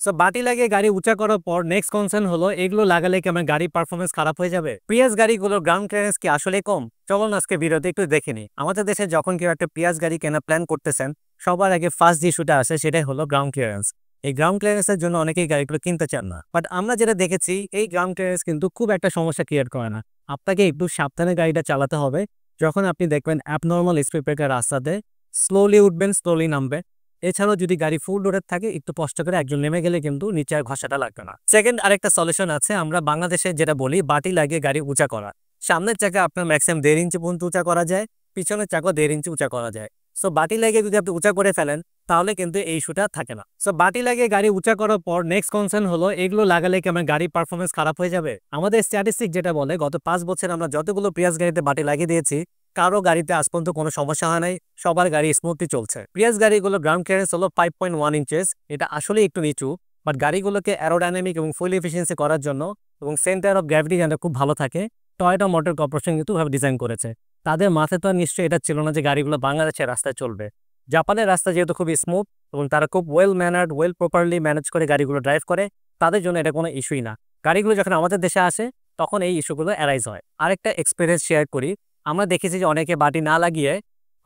So বাটি লাগিয়ে গাড়ি উঁচা করার পর নেক্সট কনসার্ন হলো এগুলো লাগালে কি আমার গাড়ির পারফরমেন্স খারাপ হয়ে যাবে? পিয়াজ গাড়িগুলোর গ্রাউন্ড ক্লিয়ারেন্স কি আসলে কম? চলুন আজকে ভিডিওতে একটু দেখে নিই। আমাদের দেশে যখন কেউ একটা পিয়াজ গাড়ি কেনা প্ল্যান করতেছেন, সবার আগে ফার্স্ট যে ইস্যুটা আসে সেটাই হলো গ্রাউন্ড ক্লিয়ারেন্স। এই গ্রাউন্ড ক্লিয়ারেন্সের জন্য অনেকেই গাড়িগুলো কিনতে চান না, বাট আমরা যেটা দেখেছি এই গ্রাউন্ড ক্লিয়ারেন্স কিন্তু খুব একটা সমস্যা ক্রিয়েট করে না। আপনাকে একটু সাবধানে গাড়িটা চালাতে হবে। যখন আপনি দেখবেন অ্যাবনর্মাল স্পিড ব্রেকার রাস্তাতে স্লোলি উঠবেন, স্লোলি নামবে। এছাড়াও যদি গাড়ি ফুল রোডের থাকে একটু কষ্ট করে একজন নেমে গেলে কিন্তু নিচে আর ঘষাটা লাগবে না। সেকেন্ড আরেকটা সলিউশন আছে, আমরা বাংলাদেশে যেটা বলি বাটি লাগিয়ে গাড়ি উঁচা করা। সামনের চাকা আপনার ম্যাক্সিমাম 1.5 ইঞ্চি পর্যন্ত উঁচা করা যায়, পিছনের চাকা 1.5 ইঞ্চি উঁচা করা যায়। সো বাটি লাগিয়ে যদি আপনি উঁচা করে ফেলেন তাহলে কিন্তু এই ইস্যুটা থাকে না। সো বাটি লাগিয়ে গাড়ি উঁচা করার পর নেক্সট কনসার্ন হলো এগুলো লাগালে কি আমার গাড়ির পারফরমেন্স খারাপ হয়ে যাবে? আমাদের স্ট্যাটিস্টিক যেটা বলে গত 5 বছর আমরা যতগুলো প্রিয়াস গাড়িতে বাটি লাগিয়ে দিয়েছি কারো গাড়িতে আজ পর্যন্ত কোনো সমস্যা হয় নাই, সবার গাড়ি স্মুথলি চলছে। প্রিয়াস গাড়িগুলো গ্রাউন্ড ক্লিয়ারেন্স হলো 5.1 ইঞ্চেস, এটা আসলে একটু নিচু, বাট গাড়িগুলোকে অ্যারোডাইনামিক এবং ফুয়েল এফিসিয়েন্সি করার জন্য এবং সেন্টার অফ গ্র্যাভিটি যেন খুব ভালো থাকে টয়োটা মোটর কর্পোরেশন কিন্তু ভাবে ডিজাইন করেছে। তাদের মাথায় তো নিশ্চয়ই এটা ছিল না যে গাড়িগুলো বাংলাদেশের রাস্তায় চলবে। জাপানের রাস্তা যেহেতু খুবই স্মুথ এবং তারা খুব ওয়েল ম্যানার্ড, ওয়েল প্রপারলি ম্যানেজ করে গাড়িগুলো ড্রাইভ করে, তাদের জন্য এটা কোনো ইস্যুই না। গাড়িগুলো যখন আমাদের দেশে আসে তখন এই ইস্যুগুলো অ্যারাইজ হয়। আরেকটা এক্সপিরিয়েন্স শেয়ার করি, আমরা দেখেছি যে অনেকে বাটি না লাগিয়ে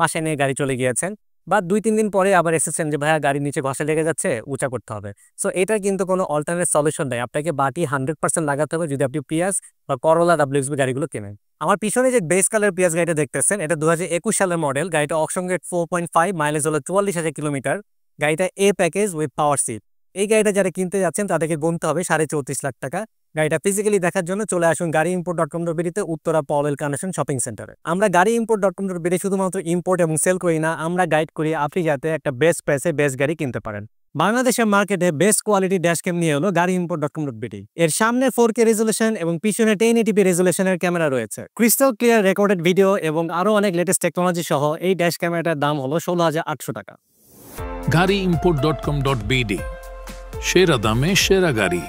পাশে নিয়ে গাড়ি চলে গিয়েছেন, বা 2-3 দিন পরে আবার এসেছেন যে ভাইয়া গাড়ির নিচে ঘষা লেগে যাচ্ছে, উঁচা করতে হবে। সো এটা কিন্তু কোনো অল্টারনেট সলিউশন নেই, আপনাকে বাটি 100% লাগাতে হবে যদি আপনি পিয়াস বা করোলা WXB গাড়িগুলো কেনেন। আমার পিছনে যে বেস কালার পিয়াস গাড়িটা দেখতেছেন এটা 2021 সালের মডেল। গাড়িটা অকশন গ্রেড 4.5, মাইলেজ হলো 44,000 কিলোমিটার। গাড়িটা a package with power seat. এই গাড়িটা যারা কিনতে যাচ্ছেন তাদেরকে গুনতে হবে 34.5 লাখ টাকা। গাড়িটা ফিজিক্যালি দেখার জন্য চলে আসুন গাড়ি import.com.bd উত্তরা পল কানেকশন শপিং সেন্টারে। আমরা গাড়ি import.com.bd শুধুমাত্র ইম্পোর্ট এবং সেল করি না, আমরা গাইড করি আপনি যাতে একটা বেস্ট প্রাইসে বেস্ট গাড়ি কিনতে পারেন। বাংলাদেশের মার্কেটে বেস্ট কোয়ালিটি ড্যাশ ক্যাম নিয়ে হলো গাড়ি import.com.bd। এর সামনে 4K রেজুলেশন এবং পিছনে 1080p রেজুলেশনের ক্যামেরা রয়েছে, ক্রিস্টাল ক্লিয়ার রেকর্ডেড ভিডিও এবং আরো অনেক লেটেস্ট টেকনোলজি সহ এই ড্যাশ ক্যামেরাটার দাম হলো 16,800 টাকা। গাড়ি import.com.bd, সেরা দামে সেরা গাড়ি।